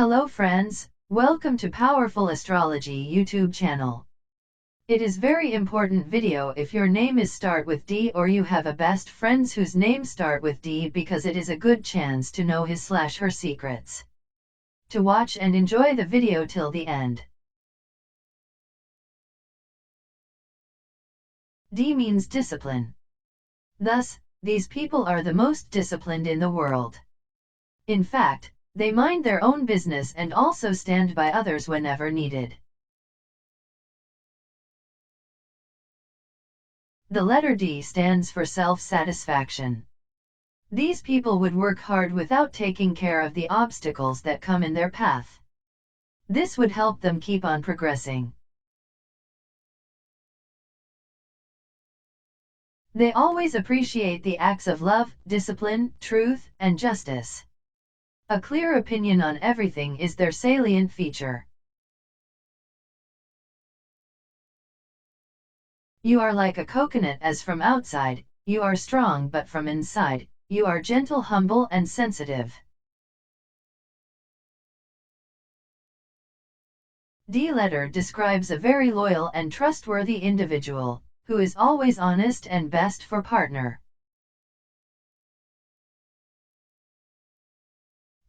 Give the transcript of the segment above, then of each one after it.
Hello friends, welcome to Powerful Astrology YouTube channel. It is very important video if your name is start with D or you have a best friends whose name start with D, because it is a good chance to know his/her secrets. To watch and enjoy the video till the end. D means discipline. Thus, these people are the most disciplined in the world. In fact, they mind their own business and also stand by others whenever needed. The letter D stands for self-satisfaction. These people would work hard without taking care of the obstacles that come in their path. This would help them keep on progressing. They always appreciate the acts of love, discipline, truth, and justice. A clear opinion on everything is their salient feature. You are like a coconut, as from outside, you are strong, but from inside, you are gentle, humble, and sensitive. D letter describes a very loyal and trustworthy individual, who is always honest and best for partner.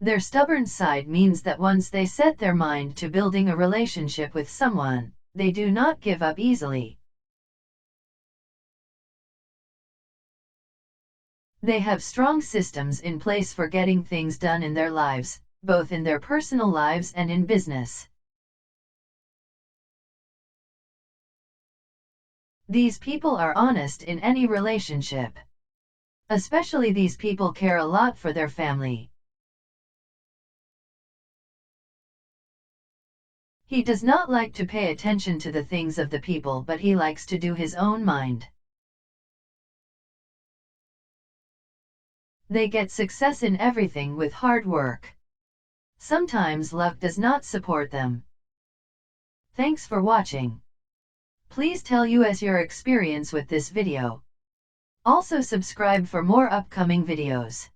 Their stubborn side means that once they set their mind to building a relationship with someone, they do not give up easily. They have strong systems in place for getting things done in their lives, both in their personal lives and in business. These people are honest in any relationship. Especially these people care a lot for their family. He does not like to pay attention to the things of the people, but he likes to do his own mind. They get success in everything with hard work. Sometimes luck does not support them. Thanks for watching. Please tell us your experience with this video. Also subscribe for more upcoming videos.